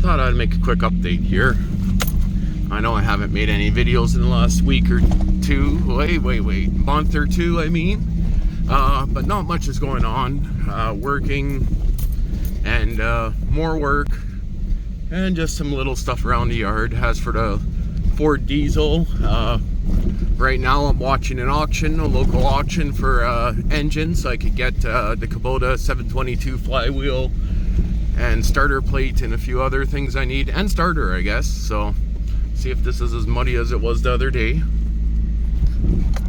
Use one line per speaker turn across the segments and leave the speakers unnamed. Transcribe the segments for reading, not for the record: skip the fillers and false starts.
thought I'd make a quick update here. I know I haven't made any videos in the last week or two. Wait. Month or two, I mean. But not much is going on. Working and more work and just some little stuff around the yard. As for the Ford diesel, right now I'm watching an auction, a local auction for engines, so I could get the Kubota 722 flywheel and starter plate and a few other things I need, and starter, I guess. So see if this is as muddy as it was the other day.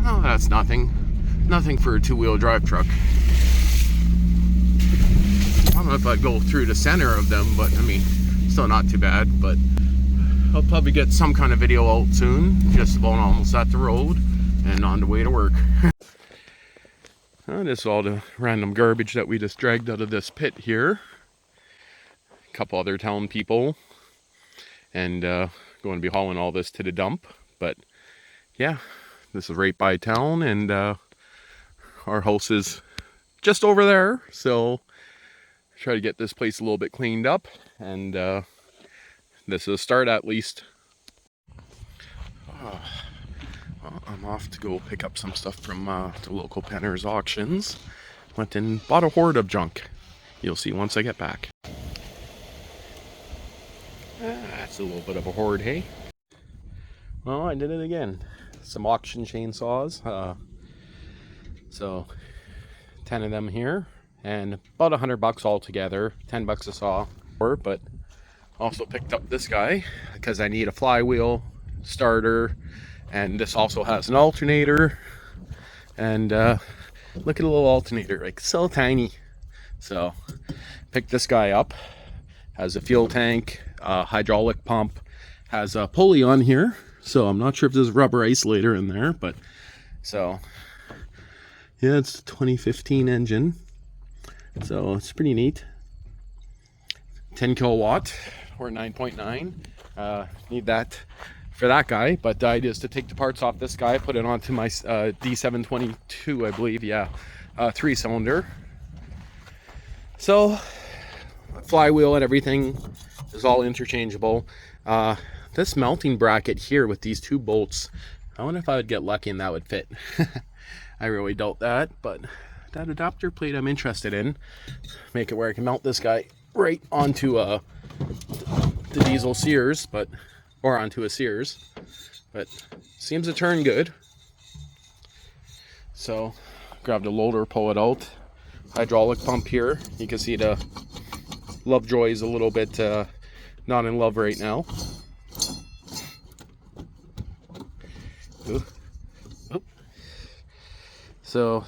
Oh, that's nothing for a two-wheel drive truck. I don't know if I'd go through the center of them, but I mean, still not too bad. But I'll probably get some kind of video out soon, just about almost at the road and on the way to work. This is all the random garbage that we just dragged out of this pit here. A couple other town people, and going to be hauling all this to the dump. But yeah, this is right by town, and our house is just over there, so try to get this place a little bit cleaned up, and this is a start at least. Well, I'm off to go pick up some stuff from the local Penner's auctions. Went and bought a horde of junk. You'll see once I get back. That's a little bit of a horde, hey? Well, I did it again. Some auction chainsaws. So 10 of them here, and about $100 altogether. 10 bucks a saw. But also picked up this guy because I need a flywheel, starter, and this also has an alternator. And look at a little alternator, like so tiny. So picked this guy up. Has a fuel tank, hydraulic pump, has a pulley on here. So I'm not sure if there's a rubber isolator in there, but so yeah, it's a 2015 engine. So it's pretty neat. 10 kilowatt or 9.9. Need that for that guy, but the idea is to take the parts off this guy, put it onto my D722, I believe. Yeah, 3-cylinder. So flywheel and everything is all interchangeable. This mounting bracket here with these two bolts, I wonder if I would get lucky and that would fit. I really doubt that, but that adapter plate I'm interested in. Make it where I can mount this guy right onto the diesel Sears, or onto a Sears, but seems to turn good. So grab the loader, pull it out. Hydraulic pump here. You can see the Lovejoy is a little bit not in love right now. Ooh. Oop. So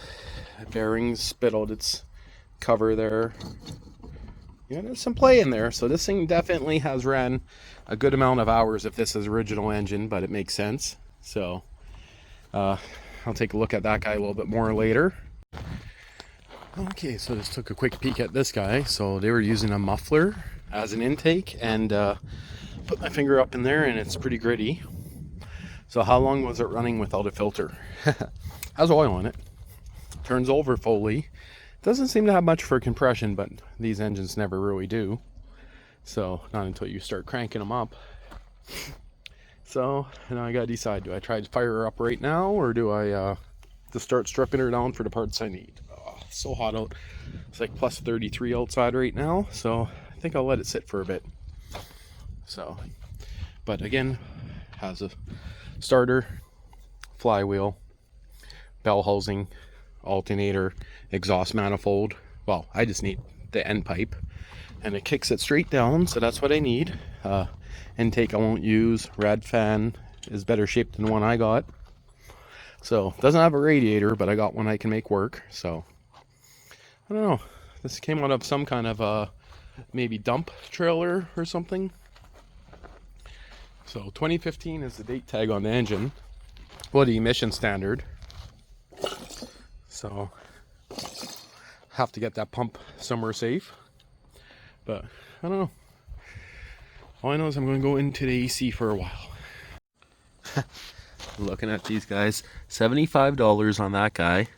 bearings spit out its cover there. Yeah, there's some play in there. So this thing definitely has ran a good amount of hours if this is original engine, but it makes sense. So I'll take a look at that guy a little bit more later. Okay, so just took a quick peek at this guy. So they were using a muffler as an intake, and put my finger up in there and it's pretty gritty. So how long was it running without a filter? Has oil in it. Turns over fully. Doesn't seem to have much for compression, but these engines never really do. So not until you start cranking them up. So now I gotta decide, do I try to fire her up right now, or do I just start stripping her down for the parts I need? Oh, so hot out. It's like plus 33 outside right now, so I think I'll let it sit for a bit. So, but again, has a starter, flywheel, bell housing, alternator, exhaust manifold. Well, I just need the end pipe, and it kicks it straight down, so that's what I need. Intake I won't use. Rad fan is better shaped than the one I got. So doesn't have a radiator, but I got one I can make work. So I don't know. This came out of some kind of maybe dump trailer or something. So 2015 is the date tag on the engine. Well, the emission standard. So have to get that pump somewhere safe. But I don't know. All I know is I'm going to go into the AC for a while. Looking at these guys. $75 on that guy.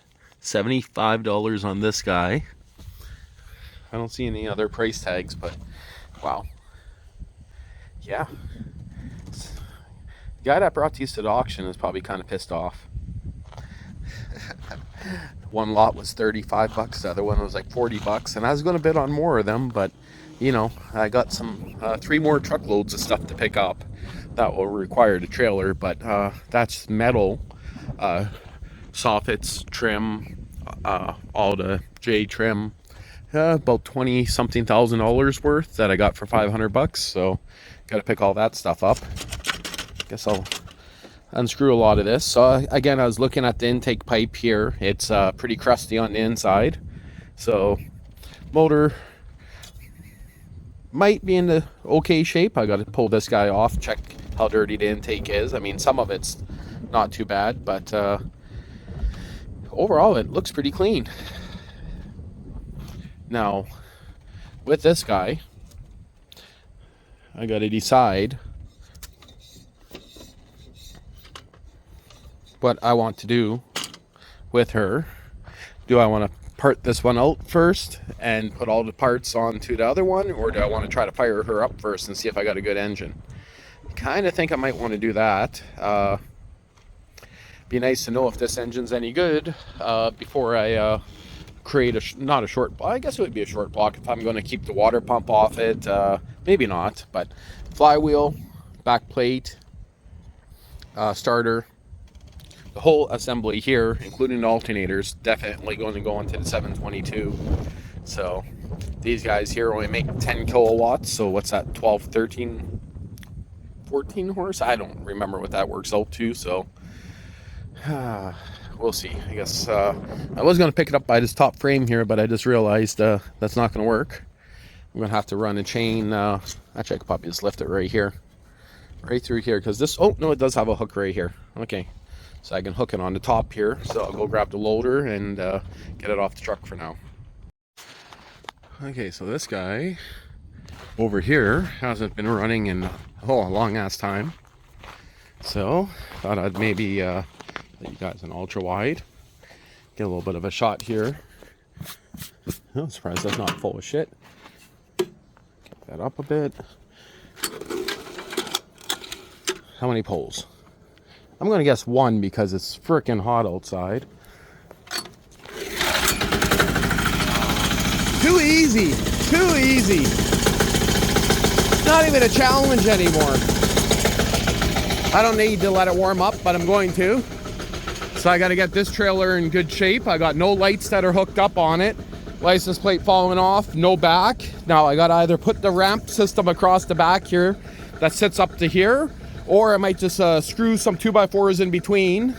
$75 on this guy. I don't see any other price tags, but wow. yeah. The guy that brought these to the auction is probably kind of pissed off. One lot was 35 bucks, the other one was like 40 bucks, and I was going to bid on more of them, but you know, I got some 3 more truckloads of stuff to pick up that will require the trailer, but that's metal, soffits, trim, all the J trim, about 20 something thousand dollars worth that I got for 500 bucks. So got to pick all that stuff up. Guess I'll unscrew a lot of this. So again, I was looking at the intake pipe here. It's pretty crusty on the inside, so motor might be in the okay shape. I got to pull this guy off, check how dirty the intake is. I mean, some of it's not too bad, but overall it looks pretty clean. Now with this guy, I got to decide what I want to do with her. Do I want to part this one out first and put all the parts onto the other one, or do I want to try to fire her up first and see if I got a good engine? Kind of think I might want to do that. Be nice to know if this engine's any good before I create not a short, I guess it would be a short block if I'm going to keep the water pump off it. Maybe not, but flywheel, back plate, starter, the whole assembly here, including the alternators, definitely going to go into the 722. So these guys here only make 10 kilowatts. So what's that, 12, 13, 14 horse? I don't remember what that works out to. So we'll see. I guess I was going to pick it up by this top frame here, but I just realized that's not going to work. I'm going to have to run a chain. Actually, I could probably just lift it right here. Right through here, because this, oh no, it does have a hook right here. Okay. So I can hook it on the top here. So I'll go grab the loader and get it off the truck for now. Okay, so this guy over here hasn't been running in a long ass time. So thought I'd maybe let you guys an ultra wide. Get a little bit of a shot here. I'm surprised that's not full of shit. Get that up a bit. How many poles? I'm gonna guess 1 because it's freaking hot outside. Too easy, too easy. Not even a challenge anymore. I don't need to let it warm up, but I'm going to. So I gotta get this trailer in good shape. I got no lights that are hooked up on it. License plate falling off, no back. Now I gotta either put the ramp system across the back here that sits up to here, or I might just screw some 2x4s in between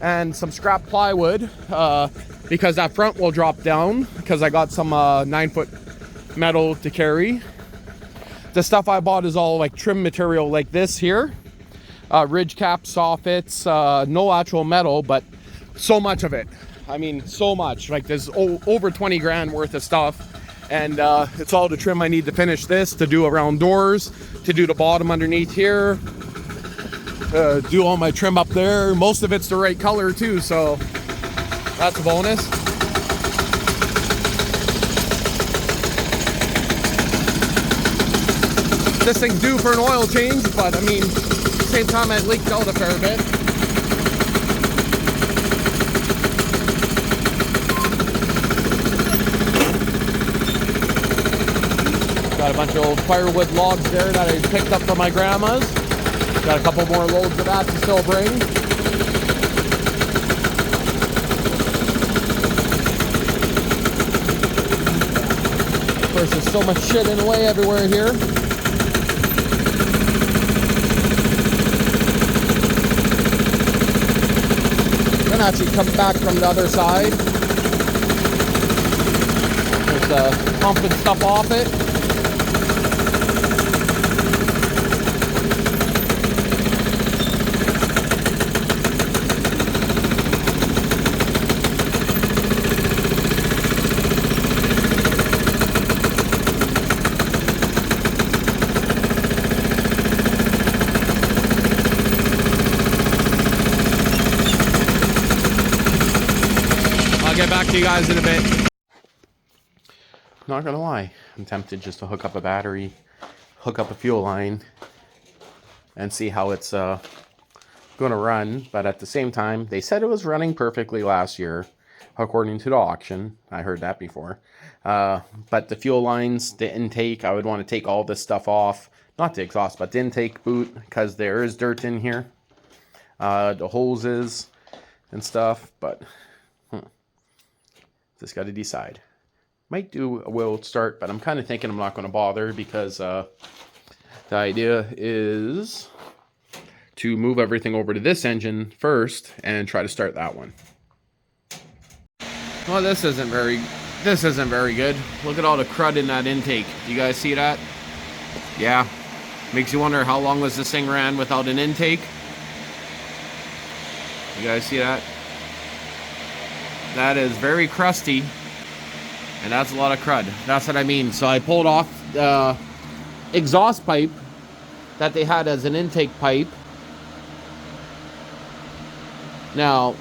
and some scrap plywood because that front will drop down because I got some 9-foot metal to carry. The stuff I bought is all like trim material like this here. Ridge cap, soffits, no actual metal, but so much of it. I mean, so much. Like there's over 20 grand worth of stuff. And it's all the trim I need to finish this, to do around doors, to do the bottom underneath here. Do all my trim up there. Most of it's the right color too, so that's a bonus. This thing's due for an oil change, but I mean, at the same time I leaked out a fair bit. Got a bunch of old firewood logs there that I picked up from my grandma's. Got a couple more loads of that to still bring. Of course, there's so much shit in the way everywhere here. Then actually come back from the other side. Just pumping stuff off it. Get back to you guys in a bit. Not gonna lie, I'm tempted just to hook up a battery, hook up a fuel line, and see how it's going to run. But at the same time, they said it was running perfectly last year, according to the auction. I heard that before. But the fuel lines, the intake, I would want to take all this stuff off. Not the exhaust, but the intake boot, because there is dirt in here. The hoses and stuff, but just got to decide. Might do a wheel start, but I'm kind of thinking I'm not going to bother, because the idea is to move everything over to this engine first and try to start that one. Well, this isn't very good. Look at all the crud in that intake. Do you guys see that? Yeah. Makes you wonder how long was this thing ran without an intake. You guys see that? That is very crusty, and that's a lot of crud. That's what I mean. So I pulled off the exhaust pipe that they had as an intake pipe. Now,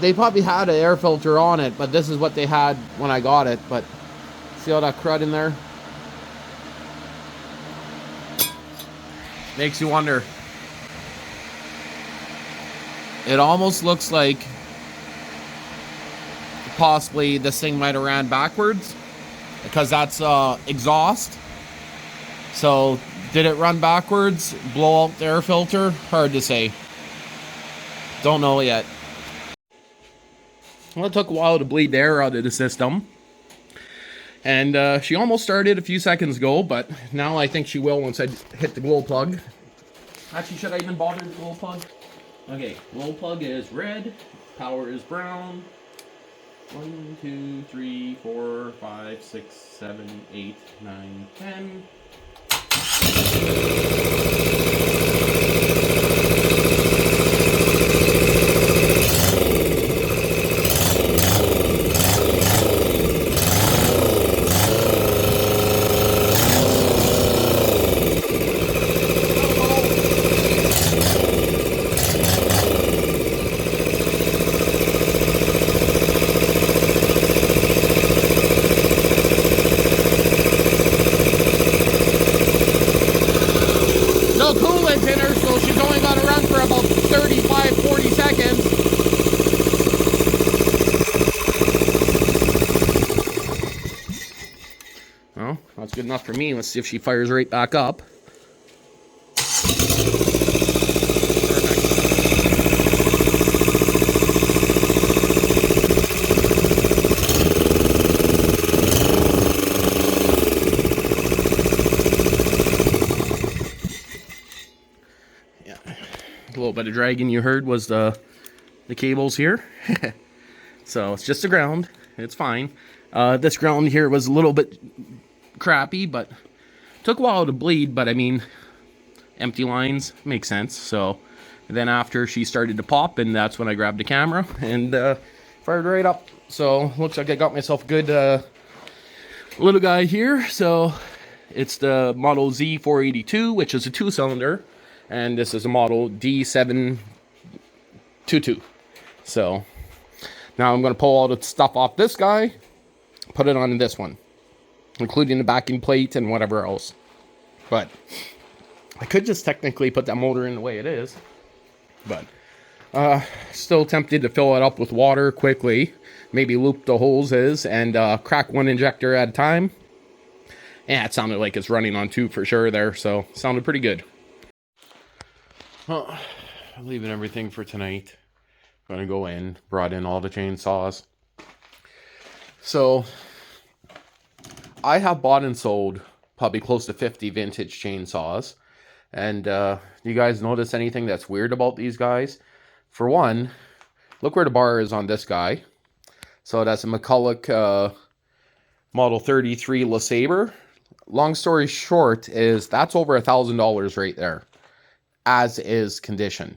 they probably had an air filter on it, but this is what they had when I got it. But see all that crud in there? Makes you wonder. It almost looks like possibly this thing might have ran backwards, because that's exhaust. So did it run backwards, blow out the air filter? Hard to say. Don't know yet. Well, it took a while to bleed the air out of the system, and she almost started a few seconds ago, but now I think she will once I hit the glow plug. Actually, should I even bother the glow plug? Okay, glow plug is red, power is brown. 1, 2, 3, 4, 5, 6, 7, 8, 9, 10. Well, that's good enough for me. Let's see if she fires right back up. Yeah, a little bit of dragging you heard was the cables here. So it's just the ground. It's fine. This ground here was a little bit crappy, but took a while to bleed. But I mean, empty lines make sense. So then after she started to pop, and that's when I grabbed the camera and fired right up. So looks like I got myself a good little guy here. So it's the model Z482, which is a 2-cylinder, and this is a model D722. So now I'm going to pull all the stuff off this guy, put it on this one, including the backing plate and whatever else. But I could just technically put that motor in the way it is, but still tempted to fill it up with water quickly, maybe loop the hoses and crack one injector at a time. Yeah, it sounded like it's running on 2 for sure there, so sounded pretty good. Well, leaving everything for tonight. Gonna go in, brought in all the chainsaws. So I have bought and sold probably close to 50 vintage chainsaws. And you guys notice anything that's weird about these guys? For one, look where the bar is on this guy. So that's a McCulloch Model 33 LeSabre. Long story short is that's over $1,000 right there, as is condition.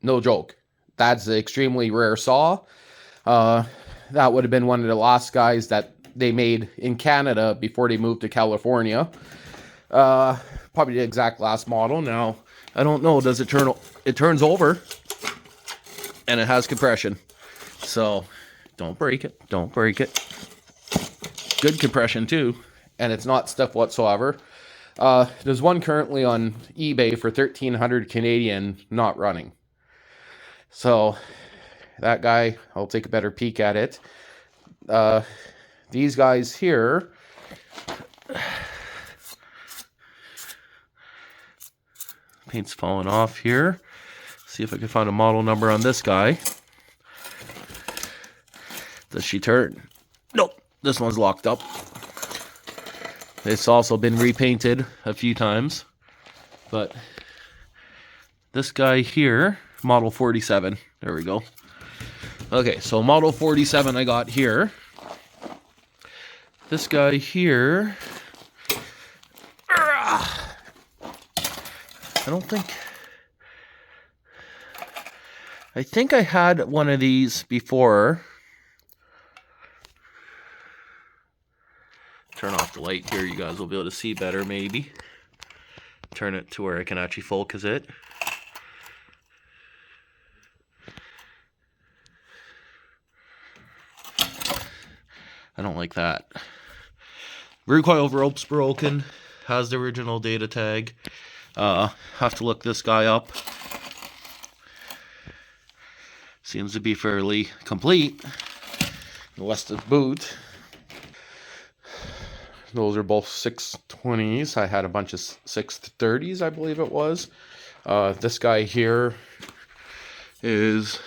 No joke. That's an extremely rare saw. That would have been one of the last guys that they made in Canada before they moved to California. Probably the exact last model. Now, I don't know. Does it turn? It turns over, and it has compression. So, don't break it. Don't break it. Good compression too, and it's not stiff whatsoever. There's one currently on eBay for 1,300 Canadian, not running. So that guy, I'll take a better peek at it. These guys here, paint's falling off here. See if I can find a model number on this guy. Does she turn? Nope, this one's locked up. It's also been repainted a few times. But this guy here, model 47. There we go. Okay, so model 47 I got here. This guy here, I think I had one of these before. Turn off the light here, you guys will be able to see better maybe. Turn it to where I can actually focus it. I don't like that. Rear coil rope's broken. Has the original data tag. Have to look this guy up. Seems to be fairly complete. Unless the boot. Those are both 620s. I had a bunch of 630s, I believe it was. This guy here is...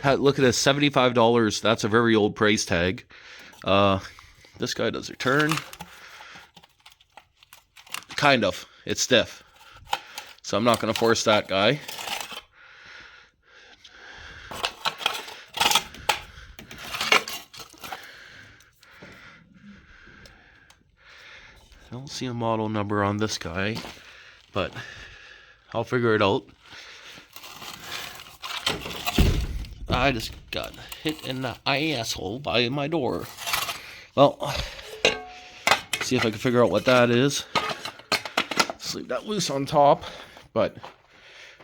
Look at this, $75. That's a very old price tag. This guy does return. Kind of. It's stiff. So I'm not going to force that guy. I don't see a model number on this guy, but I'll figure it out. I just got hit in the asshole by my door. Well, see if I can figure out what that is. Just leave that loose on top. But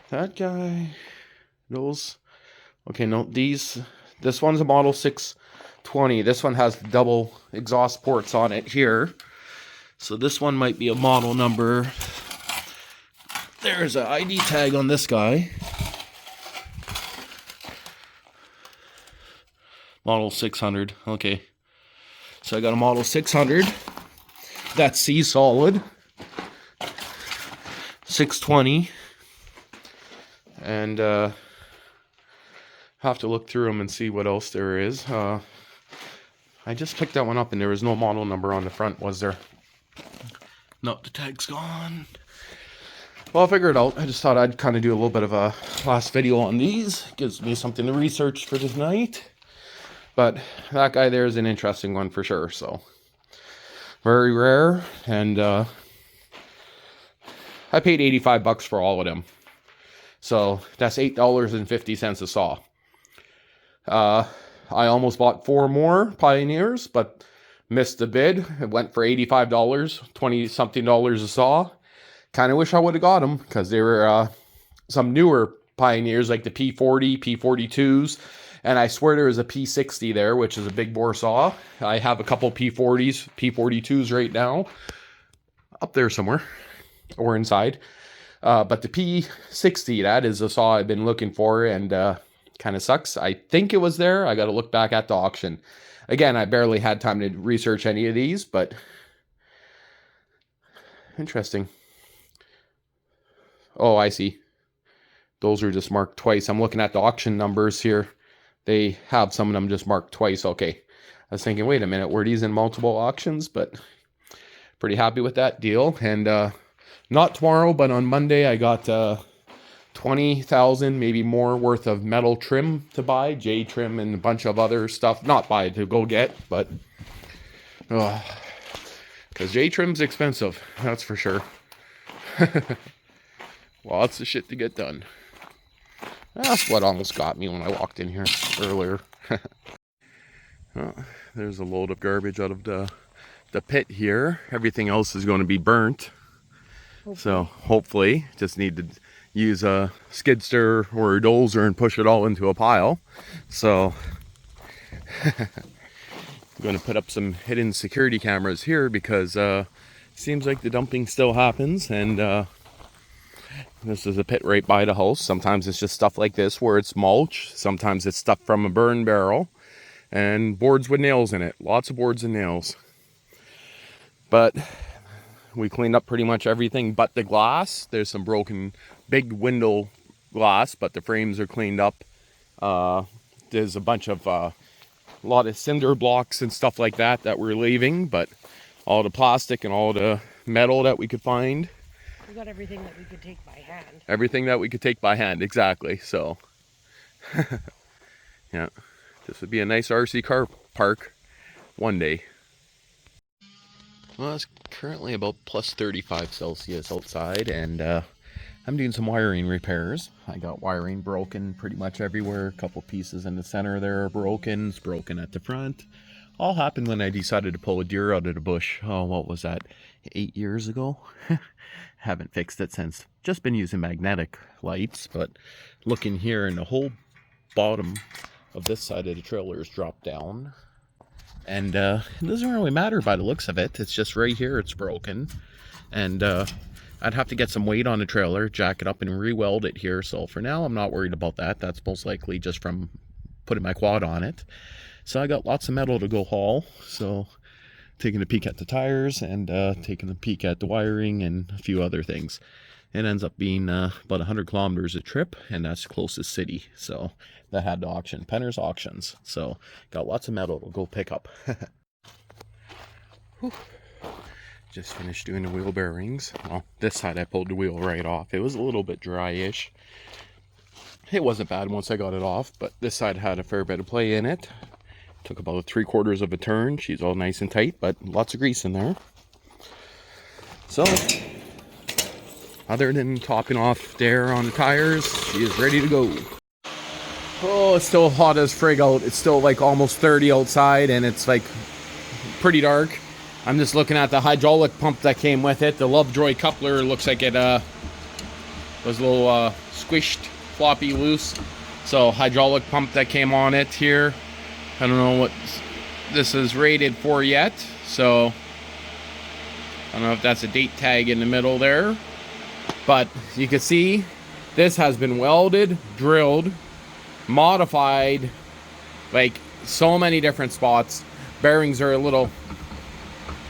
that guy, those, okay, no, this one's a model 620. This one has double exhaust ports on it here. So this one might be a model number. There's an ID tag on this guy. Model 600. Okay. So I got a model 600. That's C solid. 620. And have to look through them and see what else there is. I just picked that one up and there was no model number on the front, was there? No, the tag's gone. Well, I'll figure it out. I just thought I'd kind of do a little bit of a last video on these. Gives me something to research for tonight. But that guy there is an interesting one for sure. So, very rare. And I paid $85 for all of them. So, that's $8.50 a saw. I almost bought 4 more Pioneers, but missed the bid. It went for $85, $20-something a saw. Kind of wish I would have got them because they were some newer Pioneers like the P40, P42s. And I swear there is a P60 there, which is a big bore saw. I have a couple P40s, P42s right now. Up there somewhere. Or inside. But the P60, that is a saw I've been looking for. And kind of sucks. I think it was there. I got to look back at the auction. Again, I barely had time to research any of these, but interesting. Oh, I see. Those are just marked twice. I'm looking at the auction numbers here. They have some of them just marked twice. Okay. I was thinking, wait a minute, were these in multiple auctions? But pretty happy with that deal. And not tomorrow, but on Monday, I got 20,000, maybe more worth of metal trim to buy. J trim and a bunch of other stuff. Not buy, to go get, but because J trim's expensive. That's for sure. Lots of shit to get done. That's what almost got me when I walked in here earlier. Well, there's a load of garbage out of the pit here. Everything else is going to be burnt. Okay. So hopefully, just need to use a skid steer or a dozer and push it all into a pile. So I'm going to put up some hidden security cameras here because seems like the dumping still happens, and this is a pit right by the house. Sometimes it's just stuff like this where it's mulch. Sometimes it's stuff from a burn barrel and boards with nails in it. Lots of boards and nails. But we cleaned up pretty much everything but the glass. There's some broken big window glass, but the frames are cleaned up. There's a bunch of a lot of cinder blocks and stuff like that we're leaving, but all the plastic and all the metal that we could find.
We got everything that we could take by hand.
Everything that we could take by hand, exactly. So, yeah, this would be a nice RC car park one day. Well, it's currently about plus 35 Celsius outside, and I'm doing some wiring repairs. I got wiring broken pretty much everywhere. A couple pieces in the center there are broken. It's broken at the front. All happened when I decided to pull a deer out of the bush. Oh, what was that? 8 years ago? Haven't fixed it since. Just been using magnetic lights, but looking here, and the whole bottom of this side of the trailer is dropped down. And it doesn't really matter by the looks of it. It's just right here it's broken. And I'd have to get some weight on the trailer, jack it up and re-weld it here. So for now, I'm not worried about that. That's most likely just from putting my quad on it. So I got lots of metal to go haul. So taking a peek at the tires and taking a peek at the wiring and a few other things. It ends up being about 100 kilometers a trip, and that's the closest city. So that had the auction, Penner's Auctions. So got lots of metal to go pick up. Just finished doing the wheel bearings. Well, this side I pulled the wheel right off. It was a little bit dry-ish. It wasn't bad once I got it off, but this side had a fair bit of play in it. Took about 3/4 of a turn. She's all nice and tight, but lots of grease in there. So, other than topping off there on the tires, she is ready to go. Oh, it's still hot as frig out. It's still like almost 30 outside, and it's like pretty dark. I'm just looking at the hydraulic pump that came with it. The Lovejoy coupler looks like it was a little squished, floppy, loose. So hydraulic pump that came on it here. I don't know what this is rated for yet. So I don't know if that's a date tag in the middle there. But you can see this has been welded, drilled, modified, like so many different spots. Bearings are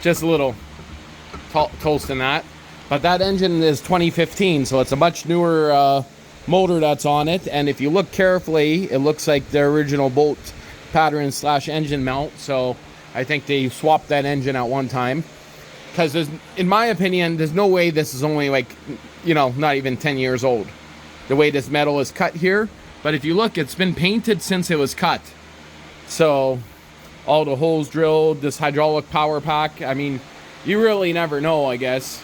just a little toast in that. But that engine is 2015, so it's a much newer motor that's on it. And if you look carefully, it looks like the original bolt pattern / engine mount. So I think they swapped that engine at one time. Because in my opinion, there's no way this is only like, not even 10 years old. The way this metal is cut here. But if you look, it's been painted since it was cut. So all the holes drilled, this hydraulic power pack. I mean, you really never know, I guess.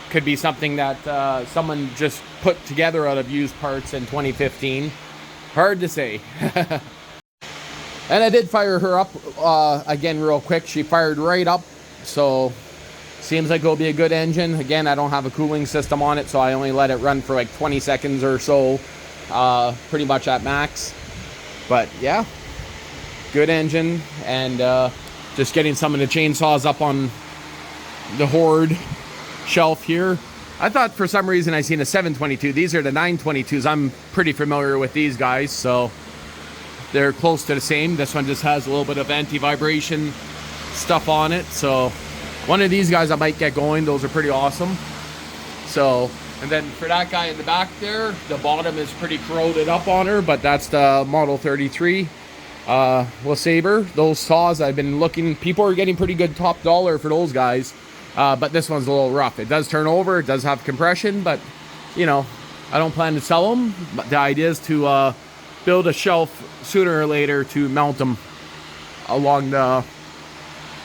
Could be something that someone just put together out of used parts in 2015. Hard to say. And I did fire her up again real quick. She fired right up. So seems like it'll be a good engine. Again, I don't have a cooling system on it, so I only let it run for like 20 seconds or so, pretty much at max. But yeah, good engine. And just getting some of the chainsaws up on the Horde shelf here. I thought for some reason I seen a 722. These are the 922s. I'm pretty familiar with these guys, so they're close to the same. This one just has a little bit of anti-vibration stuff on it. So one of these guys I might get going. Those are pretty awesome. So, and then for that guy in the back there, the bottom is pretty corroded up on her, but that's the Model 33 LeSabre. Those saws, I've been looking, people are getting pretty good top dollar for those guys. But this one's a little rough. It does turn over, it does have compression, but I don't plan to sell them. But the idea is to build a shelf sooner or later to mount them along the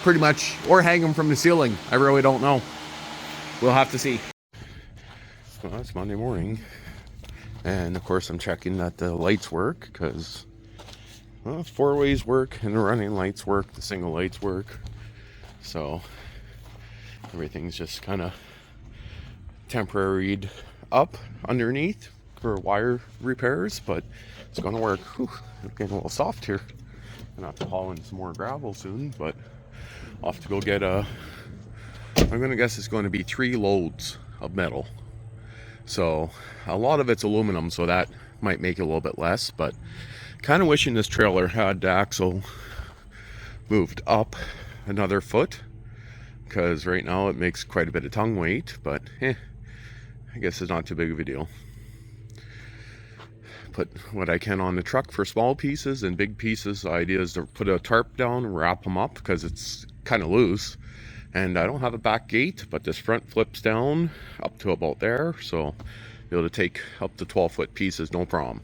pretty much, or hang them from the ceiling. I really don't know. We'll have to see. Well, it's Monday morning, and of course I'm checking that the lights work, because 4 ways work and the running lights work, the single lights work. So everything's just kind of temporaried up underneath for wire repairs, but it's going to work. Whew, I'm getting a little soft here. gonna have to haul in some more gravel soon, but I'll have to go get I'm gonna guess it's going to be 3 loads of metal. So a lot of it's aluminum, so that might make it a little bit less, but kind of wishing this trailer had the axle moved up another foot, because right now it makes quite a bit of tongue weight, but I guess it's not too big of a deal. Put what I can on the truck for small pieces, and big pieces, the idea is to put a tarp down, wrap them up, because it's kind of loose. And I don't have a back gate, but this front flips down up to about there, so be able to take up to 12-foot pieces, no problem.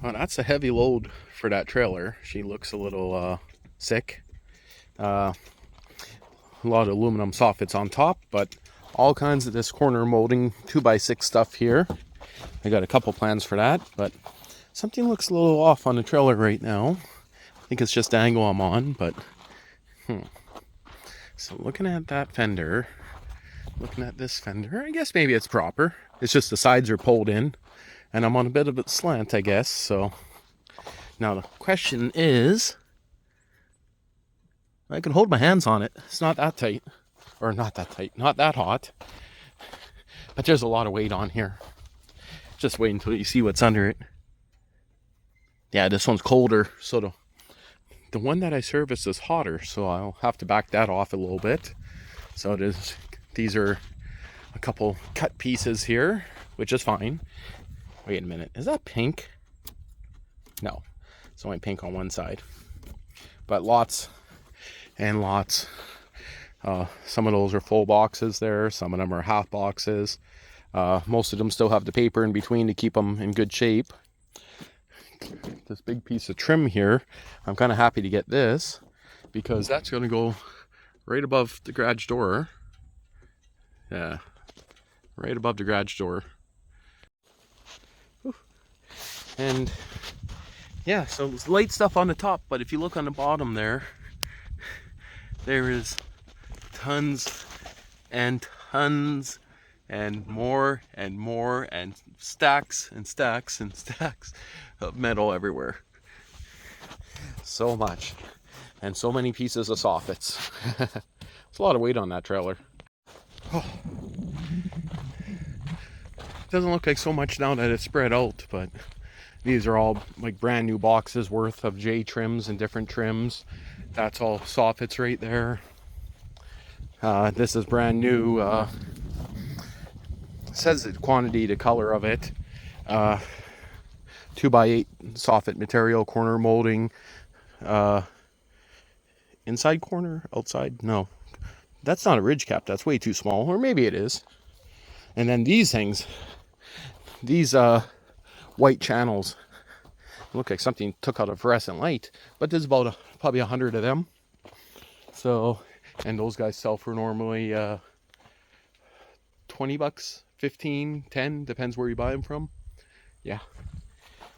Well, that's a heavy load for that trailer. She looks a little sick. A lot of aluminum soffits on top, but all kinds of this corner molding 2x6 stuff here. I got a couple plans for that, but something looks a little off on the trailer right now. I think it's just the angle I'm on, but so looking at that fender, looking at this fender, I guess maybe it's proper. It's just the sides are pulled in, and I'm on a bit of a slant, I guess. So now the question is, I can hold my hands on it. It's not that tight, or not that tight, not that hot, but there's a lot of weight on here. Just wait until you see what's under it. Yeah, this one's colder, so the one that I serviced is hotter, so I'll have to back that off a little bit. So these are a couple cut pieces here, which is fine. Wait a minute, is that pink? No, it's only pink on one side. But lots and lots. Some of those are full boxes there, some of them are half boxes. Most of them still have the paper in between to keep them in good shape. This big piece of trim here, I'm kind of happy to get this, because that's going to go right above the garage door. Yeah, right above the garage door. Whew. And yeah, so it's light stuff on the top, but if you look on the bottom there is tons and tons and more and stacks and stacks and stacks of metal everywhere. So much, and so many pieces of soffits. It's a lot of weight on that trailer. Oh. Doesn't look like so much now that it's spread out, but these are all like brand new boxes worth of J trims and different trims. That's all soffits right there. This is brand new. Says the quantity, the color of it. 2x8 soffit material, corner molding. Inside corner, outside? No, that's not a ridge cap. That's way too small, or maybe it is. And then these things, these white channels, look like something took out a fluorescent light. But there's about probably 100 of them. So, and those guys sell for normally 20 bucks, 15, 10, depends where you buy them from. Yeah.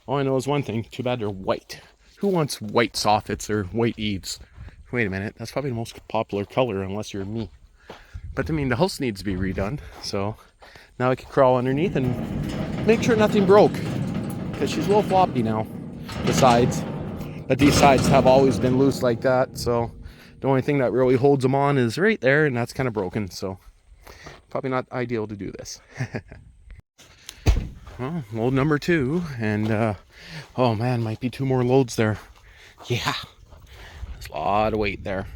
All I know is one thing, too bad they're white. Who wants white soffits or white eaves? Wait a minute, that's probably the most popular color unless you're me. But I mean, the house needs to be redone, so now I can crawl underneath and make sure nothing broke, because she's a little floppy now, the sides. But these sides have always been loose like that, so the only thing that really holds them on is right there, and that's kind of broken, so probably not ideal to do this. Well, load number 2, and oh man, might be 2 more loads there. Yeah, there's a lot of weight there.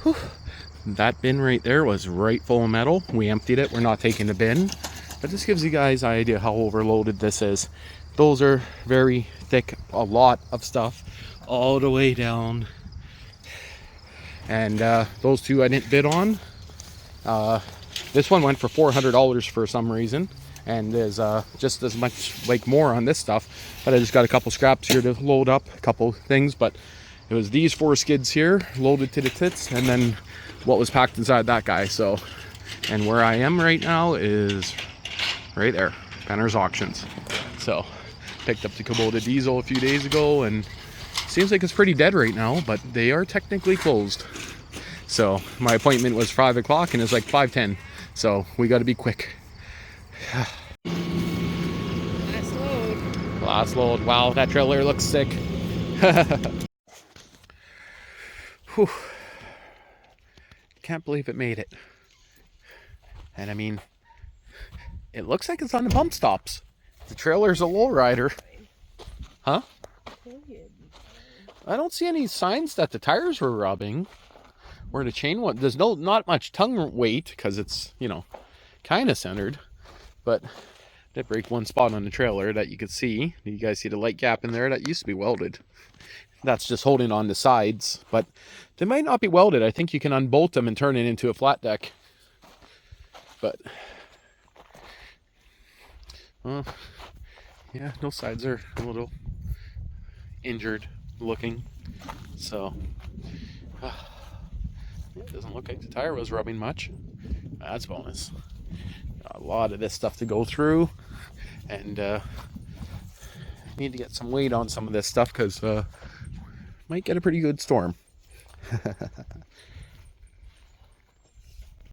Whew. That bin right there was right full of metal. We emptied it, we're not taking the bin, but this gives you guys an idea how overloaded this is. Those are very thick, a lot of stuff all the way down, and those 2 I didn't bid on. This one went for $400 for some reason, and there's just as much, like, more on this stuff, but I just got a couple scraps here to load up, a couple things. But it was these 4 skids here loaded to the tits, and then what was packed inside that guy. So, and where I am right now is right there, Penner's Auctions. So picked up the Kubota diesel a few days ago, and seems like it's pretty dead right now, but they are technically closed. So my appointment was 5 o'clock and it's like 5:10, so we got to be quick.
Last load.
Last load. Wow, that trailer looks sick. Whew. Can't believe it made it. And I mean, it looks like it's on the bump stops. The trailer's a lowrider. Huh? I don't see any signs that the tires were rubbing or the chain one. There's not much tongue weight because it's, you know, kind of centered. But did break one spot on the trailer that you could see. You guys see the light gap in there? That used to be welded. That's just holding on the sides, but they might not be welded. I think you can unbolt them and turn it into a flat deck. But well, yeah, those sides are a little injured looking. So it doesn't look like the tire was rubbing much. That's bonus. Got a lot of this stuff to go through, and need to get some weight on some of this stuff because might get a pretty good storm.